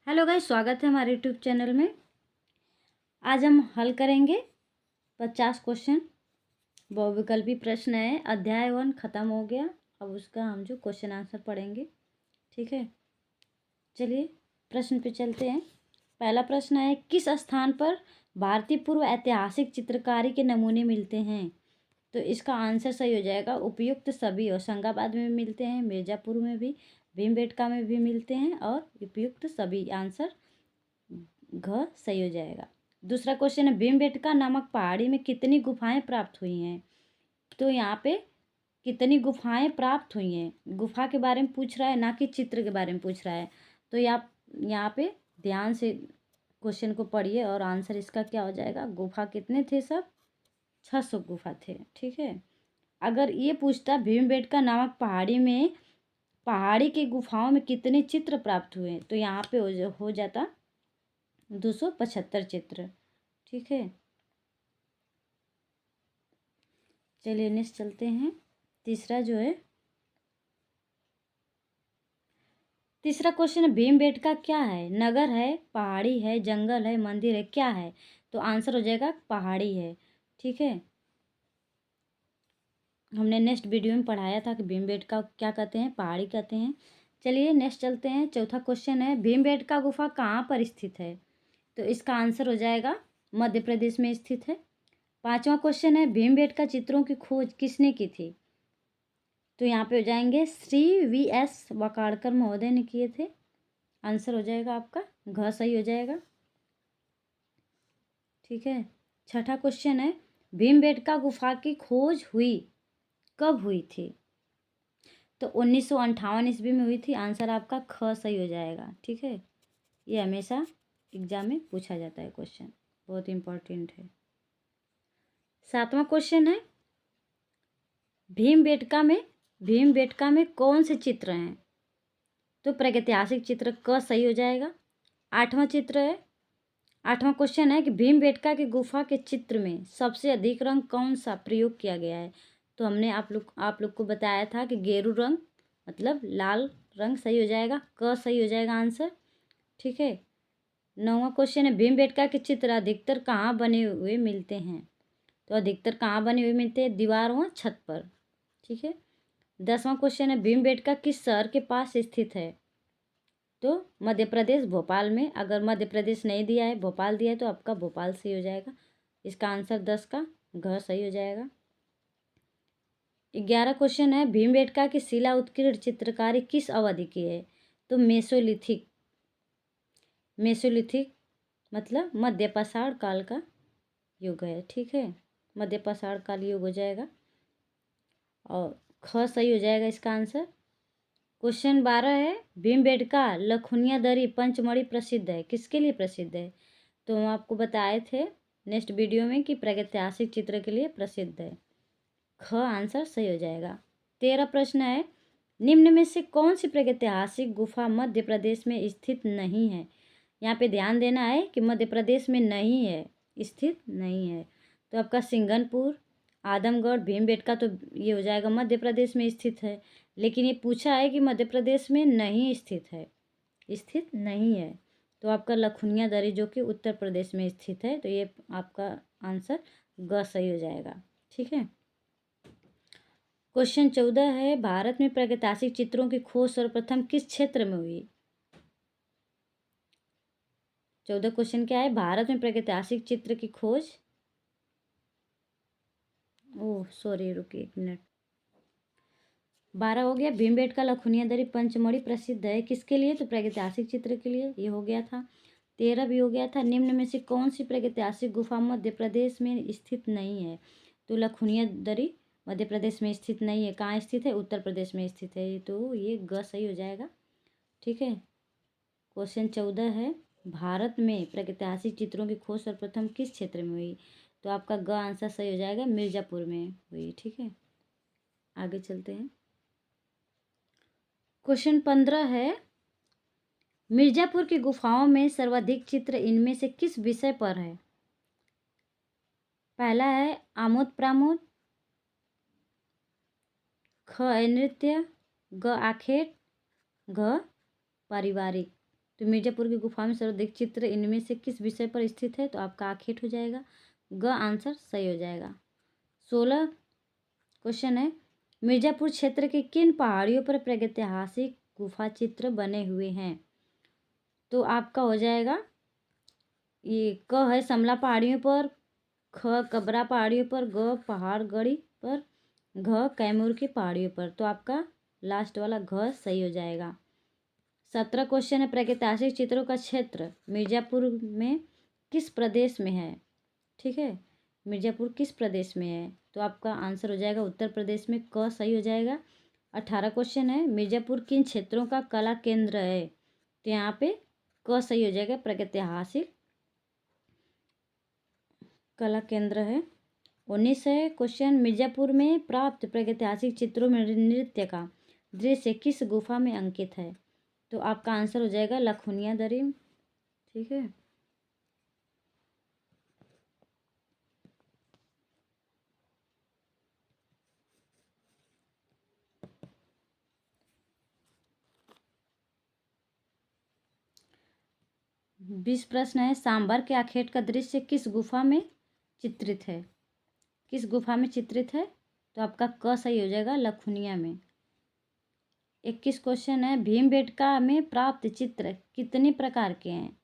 Hello guys, स्वागत है हमारे यूट्यूब चैनल में। आज हम हल करेंगे 50 क्वेश्चन। बहुविकल्पी प्रश्न है। अध्याय 1 खत्म हो गया। अब उसका हम जो क्वेश्चन आंसर पढ़ेंगे, ठीक है। चलिए प्रश्न पे चलते हैं। पहला प्रश्न है, किस स्थान पर भारतीय पूर्व ऐतिहासिक चित्रकारी के नमूने मिलते हैं? तो इसका आंसर सही हो जाएगा उपयुक्त सभी। होशंगाबाद में भी मिलते हैं, मिर्ज़ापुर में भी, भीमबेटका में भी मिलते हैं और उपयुक्त सभी। आंसर घ सही हो जाएगा। दूसरा क्वेश्चन है, भीमबेटका नामक पहाड़ी में कितनी गुफाएं प्राप्त हुई हैं? तो यहाँ पे कितनी गुफाएं प्राप्त हुई हैं, गुफा के बारे में पूछ रहा है, ना कि चित्र के बारे में पूछ रहा है। तो यहाँ पे ध्यान से क्वेश्चन को पढ़िए और आंसर इसका क्या हो जाएगा। गुफा कितने थे? सब 600 गुफा थे, ठीक है। अगर ये पूछता भीमबेटका नामक पहाड़ी की गुफाओं में कितने चित्र प्राप्त हुए, तो यहाँ पे हो जाता 275 चित्र, ठीक है। चलिए नेक्स्ट चलते हैं। तीसरा क्वेश्चन है, भीमबेटका क्या है? नगर है, पहाड़ी है, जंगल है, मंदिर है, क्या है? तो आंसर हो जाएगा पहाड़ी है, ठीक है। हमने नेक्स्ट वीडियो में पढ़ाया था कि भीमबेटका क्या कहते हैं, पहाड़ी कहते हैं। चलिए नेक्स्ट चलते हैं। चौथा क्वेश्चन है, भीमबेटका गुफा कहाँ पर स्थित है? तो इसका आंसर हो जाएगा मध्य प्रदेश में स्थित है। पांचवा क्वेश्चन है, भीमबेटका चित्रों की खोज किसने की थी? तो यहाँ पे हो जाएंगे श्री V.S. वाकाड़कर महोदय ने किए थे। आंसर हो जाएगा आपका घ सही हो जाएगा, ठीक है। छठा क्वेश्चन है, भीमबेटका गुफा की खोज कब हुई थी? तो 1958 ईस्वी में हुई थी। आंसर आपका ख सही हो जाएगा, ठीक है। ये हमेशा एग्जाम में पूछा जाता है क्वेश्चन, बहुत इंपॉर्टेंट है। सातवां क्वेश्चन है, भीमबेटका में कौन से चित्र हैं? तो प्रागैतिहासिक चित्र क सही हो जाएगा। आठवां क्वेश्चन है कि भीमबेटका की गुफा के चित्र में सबसे अधिक रंग कौन सा प्रयोग किया गया है? तो हमने आप लोग को बताया था कि गेरू रंग मतलब लाल रंग सही हो जाएगा, क सही हो जाएगा आंसर, ठीक है। नौवां क्वेश्चन है, भीमबेटका के चित्र अधिकतर कहाँ बने हुए मिलते हैं? तो अधिकतर कहाँ बने हुए मिलते हैं? दीवारों व छत पर, ठीक है। 10वां क्वेश्चन है, भीमबेटका किस शहर के पास स्थित है? तो मध्य प्रदेश, भोपाल में। अगर मध्य प्रदेश नहीं दिया है, भोपाल दिया है, तो आपका भोपाल सही हो जाएगा। इसका आंसर 10 का घ सही हो जाएगा। 11 क्वेश्चन है, भीमबेटका की शिला उत्कीर्ण चित्रकारी किस अवधि की है? तो मेसोलिथिक मतलब मध्यपाषाण काल का युग है, ठीक है। मध्यपाषाण काल युग हो जाएगा और ख सही हो जाएगा इसका आंसर। क्वेश्चन 12 है, भीमबेटका लखुनिया दरी पंचमढ़ी प्रसिद्ध है, किसके लिए प्रसिद्ध है? तो हम आपको बताए थे नेक्स्ट वीडियो में कि प्रागैतिहासिक चित्र के लिए प्रसिद्ध है। ख आंसर सही हो जाएगा। 13 प्रश्न है, निम्न में से कौन सी प्रागैतिहासिक गुफा मध्य प्रदेश में स्थित नहीं है? यहाँ पे ध्यान देना है कि मध्य प्रदेश में नहीं है, स्थित नहीं है। तो आपका सिंघनपुर, आदमगढ़, भीमबेटका, तो ये हो जाएगा मध्य प्रदेश में स्थित है। लेकिन ये पूछा है कि मध्य प्रदेश में नहीं स्थित है, तो आपका लखुनिया दरी जो कि उत्तर प्रदेश में स्थित है, तो ये आपका आंसर ग सही हो जाएगा, ठीक है। क्वेश्चन 14 है, भारत में प्रागैतिहासिक चित्रों की खोज सर्वप्रथम किस क्षेत्र में हुई? 14 क्वेश्चन क्या है, भारत में प्रागैतिहासिक चित्र की खोज, ओह सॉरी रुकिए एक मिनट। 12 हो गया, भीमबेटका लखुनिया दरी पंचमढ़ी प्रसिद्ध है, किसके लिए? तो प्रागैतिहासिक चित्र के लिए, ये हो गया था। 13 भी हो गया था, निम्न में से कौन सी प्रागैतिहासिक गुफा मध्य प्रदेश में स्थित नहीं है? तो लखुनिया दरी मध्य प्रदेश में स्थित नहीं है। कहाँ स्थित है? उत्तर प्रदेश में स्थित है, तो ये ग सही हो जाएगा, ठीक है। क्वेश्चन 14 है, भारत में प्रागैतिहासिक चित्रों की खोज सर्वप्रथम किस क्षेत्र में हुई? तो आपका ग आंसर सही हो जाएगा, मिर्ज़ापुर में हुई, ठीक है। आगे चलते हैं। क्वेश्चन 15 है, मिर्ज़ापुर की गुफाओं में सर्वाधिक चित्र इनमें से किस विषय पर है? पहला है आमोद प्रमोद, ख नृत्य, ग आखेट, घ पारिवारिक, तो मिर्जापुर की गुफा में सर्वाधिक चित्र इनमें से किस विषय पर स्थित है? तो आपका आखेट हो जाएगा, ग आंसर सही हो जाएगा। 16 क्वेश्चन है, मिर्जापुर क्षेत्र के किन पहाड़ियों पर प्रागैतिहासिक गुफा चित्र बने हुए हैं? तो आपका हो जाएगा ये क है समला पहाड़ियों पर, ख कबरा पहाड़ियों पर, ग पहाड़गढ़ी पर, घ कैमूर की पहाड़ियों पर। तो आपका लास्ट वाला घ सही हो जाएगा। 17 क्वेश्चन है, प्रागैतिहासिक चित्रों का क्षेत्र मिर्जापुर में किस प्रदेश में है? ठीक है, मिर्जापुर किस प्रदेश में है? तो आपका आंसर हो जाएगा उत्तर प्रदेश में, क सही हो जाएगा। 18 क्वेश्चन है, मिर्जापुर किन क्षेत्रों का कला केंद्र है? तो यहाँ पे क सही हो जाएगा, प्रागैतिहासिक कला केंद्र है। 19 है क्वेश्चन, मिर्जापुर में प्राप्त प्रागैतिहासिक चित्रों में नृत्य का दृश्य किस गुफा में अंकित है? तो आपका आंसर हो जाएगा लखुनिया दरी। ठीक है, बीस प्रश्न है, सांबर के आखेट का दृश्य किस गुफा में चित्रित है? किस गुफा में चित्रित है? तो आपका क सही हो जाएगा, लखुनिया में। 21 क्वेश्चन है, भीमबेटका में प्राप्त चित्र कितने प्रकार के हैं?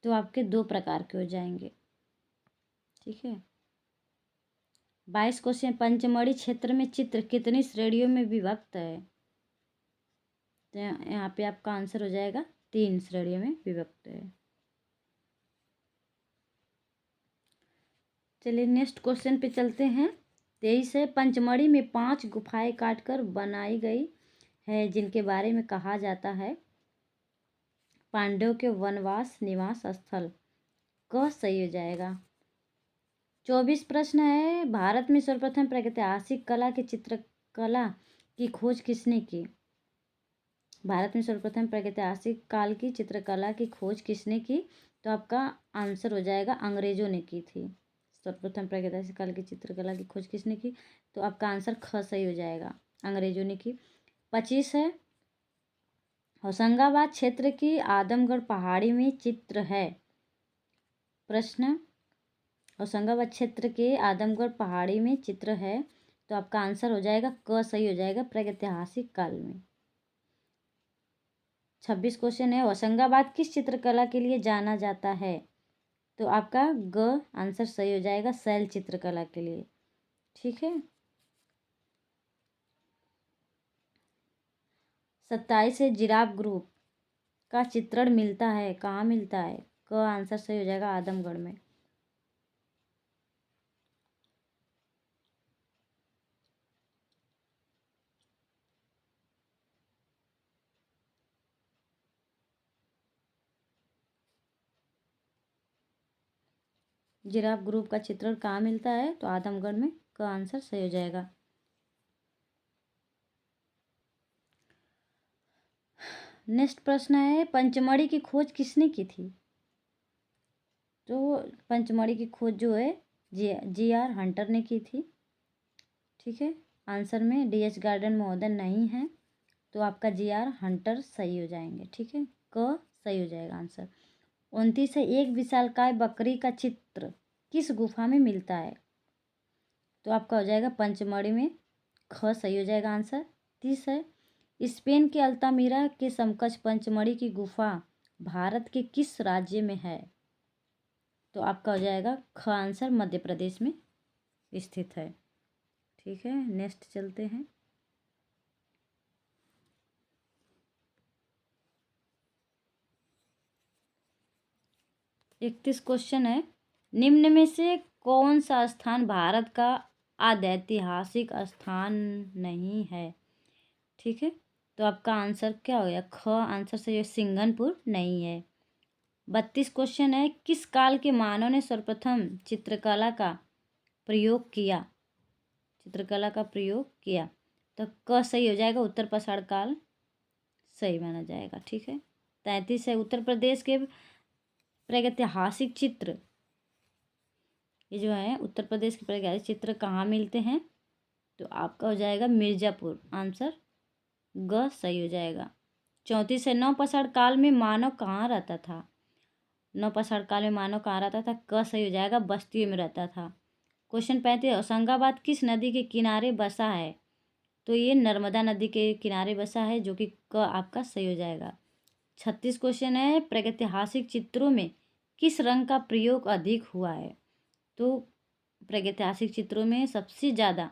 तो आपके 2 प्रकार के हो जाएंगे। ठीक है, 22 क्वेश्चन, पंचमढ़ी क्षेत्र में चित्र कितनी श्रेणियों में विभक्त है? तो यहाँ पे आपका आंसर हो जाएगा 3 श्रेणियों में विभक्त है। चलिए नेक्स्ट क्वेश्चन पे चलते हैं। 23 है, पंचमढ़ी में 5 गुफाएं काटकर बनाई गई है जिनके बारे में कहा जाता है पांडवों के वनवास निवास स्थल। क सही हो जाएगा। 24 प्रश्न है, भारत में सर्वप्रथम प्रागैतिहासिक कला की चित्रकला की खोज किसने की? भारत में सर्वप्रथम प्रागैतिहासिक काल की चित्रकला की खोज किसने की? तो आपका आंसर हो जाएगा अंग्रेजों ने की थी। सर्वप्रथम प्रागैतिहासिक काल की चित्रकला की खोज किसने की? तो आपका आंसर ख सही हो जाएगा, अंग्रेजों ने की। 25 है, होशंगाबाद क्षेत्र की आदमगढ़ पहाड़ी में चित्र है। प्रश्न, होशंगाबाद क्षेत्र के आदमगढ़ पहाड़ी में चित्र है। तो आपका आंसर हो जाएगा क सही हो जाएगा, प्रागैतिहासिक काल में। 26 क्वेश्चन है, होशंगाबाद किस चित्रकला के लिए जाना जाता है? तो आपका ग आंसर सही हो जाएगा, शैल चित्रकला के लिए। ठीक है, 27 है, जिराफ ग्रुप का चित्रण मिलता है, कहाँ मिलता है? क आंसर सही हो जाएगा, आदमगढ़ में। जिराफ ग्रुप का चित्रण कहाँ मिलता है? तो आदमगढ़ में, क आंसर सही हो जाएगा। नेक्स्ट प्रश्न है, पंचमढ़ी की खोज किसने की थी? तो पंचमढ़ी की खोज जो है जी आर हंटर ने की थी। ठीक है, आंसर में डी एच गार्डन महोदय नहीं है, तो आपका जी आर हंटर सही हो जाएंगे। ठीक है, क सही हो जाएगा आंसर। 29 है, एक विशालकाय बकरी का चित्र किस गुफा में मिलता है? तो आपका हो जाएगा पंचमढ़ी में, ख सही हो जाएगा आंसर। 30 है, स्पेन के अल्तामीरा के समकक्ष पंचमढ़ी की गुफा भारत के किस राज्य में है? तो आपका हो जाएगा ख आंसर, मध्य प्रदेश में स्थित है। ठीक है, नेक्स्ट चलते हैं। इकतीस क्वेश्चन है, निम्न में से कौन सा स्थान भारत का आध्यात्मिक स्थान नहीं है? ठीक है, तो आपका आंसर क्या हो गया? ख आंसर से ये सिंघनपुर नहीं है। 32 क्वेश्चन है, किस काल के मानव ने सर्वप्रथम चित्रकला का प्रयोग किया? चित्रकला का प्रयोग किया, तो क सही हो जाएगा, उत्तर पाषाण काल सही माना जाएगा। ठीक है, 33 है, उत्तर प्रदेश के प्रागैतिहासिक चित्र, ये जो है उत्तर प्रदेश के प्रागैतिहासिक चित्र कहाँ मिलते हैं? तो आपका हो जाएगा मिर्जापुर, आंसर ग सही हो जाएगा। 34 है, नवपाषाण काल में मानव कहाँ रहता था? नवपाषाण काल में मानव कहाँ रहता था? क सही हो जाएगा, बस्तियों में रहता था। क्वेश्चन 35, होशंगाबाद किस नदी के किनारे बसा है? तो ये नर्मदा नदी के किनारे बसा है, जो कि क आपका सही हो जाएगा। 36 क्वेश्चन है, प्रागैतिहासिक चित्रों में किस रंग का प्रयोग अधिक हुआ है? तो प्रागैतिहासिक चित्रों में सबसे ज़्यादा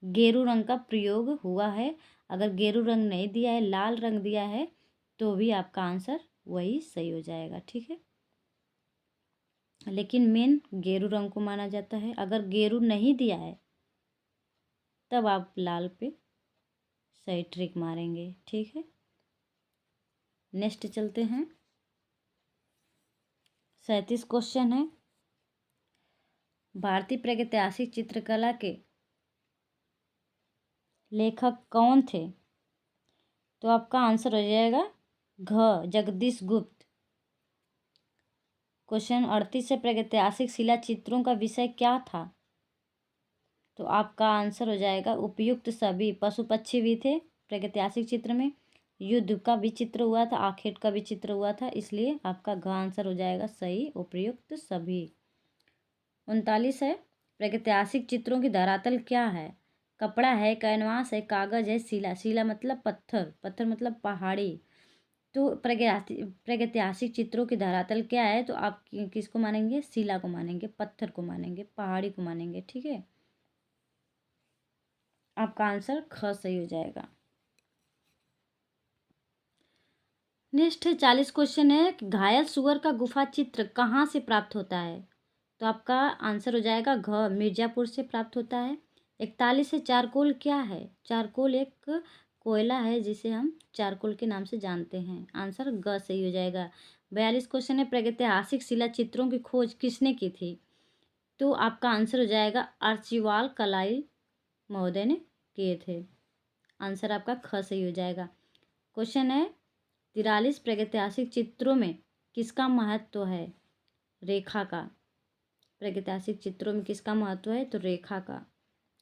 गेरू रंग का प्रयोग हुआ है। अगर गेरू रंग नहीं दिया है, लाल रंग दिया है, तो भी आपका आंसर वही सही हो जाएगा। ठीक है, लेकिन मेन गेरू रंग को माना जाता है। अगर गेरू नहीं दिया है तब आप लाल पे सही ट्रिक मारेंगे। ठीक है, नेक्स्ट चलते हैं। 37 क्वेश्चन है, भारतीय प्रागैतिहासिक चित्रकला के लेखक कौन थे? तो आपका आंसर हो जाएगा घ जगदीश गुप्त। क्वेश्चन 38 से, प्रागैतिहासिक शिला चित्रों का विषय क्या था? तो आपका आंसर हो जाएगा उपयुक्त सभी। पशु पक्षी भी थे प्रागैतिहासिक चित्र में, युद्ध का भी चित्र हुआ था, आखेट का भी चित्र हुआ था, इसलिए आपका घ आंसर हो जाएगा सही, उपयुक्त सभी। 39 है, प्रागैतिहासिक चित्रों की धरातल क्या है? कपड़ा है, कैनवास है, कागज है, शिला। शिला मतलब पत्थर, पत्थर मतलब पहाड़ी। तो प्रागैतिहासिक चित्रों की धरातल क्या है? तो आप किसको मानेंगे? शिला को मानेंगे, पत्थर को मानेंगे, पहाड़ी को मानेंगे। ठीक है, आपका आंसर ख सही हो जाएगा। नेक्स्ट 40 क्वेश्चन है, घायल सुअर का गुफा चित्र कहाँ से प्राप्त होता है? तो आपका आंसर हो जाएगा घ मिर्जापुर से प्राप्त होता है। 41 है, चारकोल क्या है? चारकोल एक कोयला है जिसे हम चारकोल के नाम से जानते हैं। आंसर ग सही हो जाएगा। 42 क्वेश्चन है, प्रागैतिहासिक शिला चित्रों की खोज किसने की थी? तो आपका आंसर हो जाएगा आर्चिबाल्ड कलाई महोदय ने किए थे। आंसर आपका ख सही हो जाएगा। क्वेश्चन है 43, प्रागैतिहासिक चित्रों में किसका महत्व है? रेखा का। प्रागैतिहासिक चित्रों में किसका महत्व है? तो रेखा का।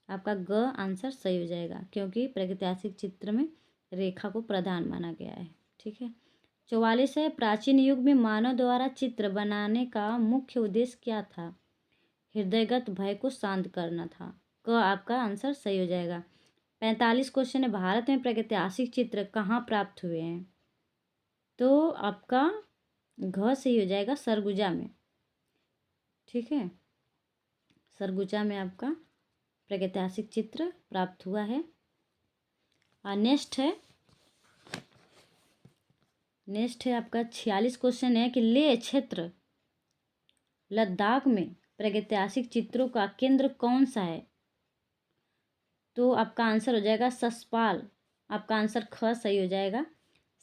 आपका ग आंसर सही हो जाएगा, क्योंकि प्रागैतिहासिक चित्र में रेखा को प्रधान माना गया है। ठीक है, 44 है, प्राचीन युग में मानव द्वारा चित्र बनाने का मुख्य उद्देश्य क्या था? हृदयगत भय को शांत करना था। क आपका आंसर सही हो जाएगा। 45 क्वेश्चन है, भारत में प्रागैतिहासिक चित्र कहाँ प्राप्त हुए हैं? तो आपका घ सही हो जाएगा, सरगुजा में। ठीक है, सरगुजा में आपका प्रागैतिहासिक चित्र प्राप्त हुआ है। और नेक्स्ट है आपका 46 क्वेश्चन है कि लेह क्षेत्र लद्दाख में प्रागैतिहासिक चित्रों का केंद्र कौन सा है? तो आपका आंसर हो जाएगा ससपाल। आपका आंसर ख सही हो जाएगा।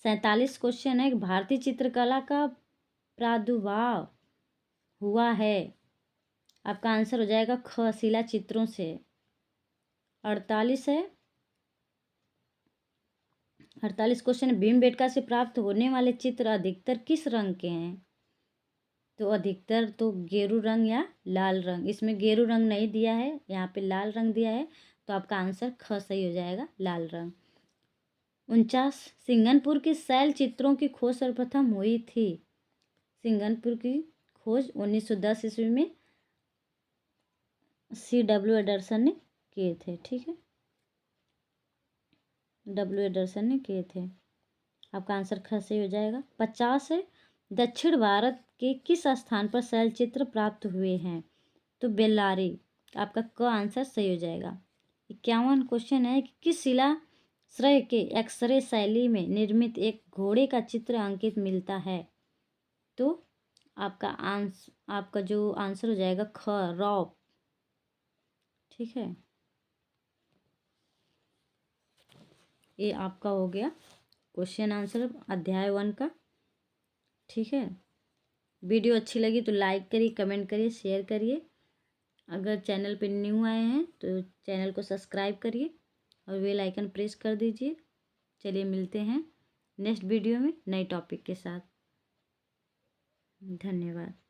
47 क्वेश्चन है कि भारतीय चित्रकला का प्रादुर्भाव हुआ है। आपका आंसर हो जाएगा ख शिला चित्रों से। 48 क्वेश्चन, भीमबेटका से प्राप्त होने वाले चित्र अधिकतर किस रंग के हैं? तो अधिकतर तो गेरू रंग या लाल रंग। इसमें गेरू रंग नहीं दिया है, यहाँ पे लाल रंग दिया है, तो आपका आंसर ख सही हो जाएगा, लाल रंग। 49, सिंघनपुर के शैल चित्रों की खोज सर्वप्रथम हुई थी। सिंघनपुर की खोज 1910 ईस्वी में C.W. एडरसन ने किए थे। ठीक है, W. एडरसन ने किए थे। आपका आंसर ख सही हो जाएगा। 50 है, दक्षिण भारत के किस स्थान पर शैल चित्र प्राप्त हुए हैं? तो बेल्लारी। आपका क आंसर सही हो जाएगा। 51 क्वेश्चन है कि किस शिलाश्रय के एक्सरे शैली में निर्मित एक घोड़े का चित्र अंकित मिलता है? तो आपका जो आंसर हो जाएगा ख रॉक। ठीक है, ये आपका हो गया क्वेश्चन आंसर अध्याय 1 का। ठीक है, वीडियो अच्छी लगी तो लाइक करिए, कमेंट करिए, शेयर करिए। अगर चैनल पे न्यू आए हैं तो चैनल को सब्सक्राइब करिए और बेल आइकन प्रेस कर दीजिए। चलिए मिलते हैं नेक्स्ट वीडियो में नए टॉपिक के साथ। धन्यवाद।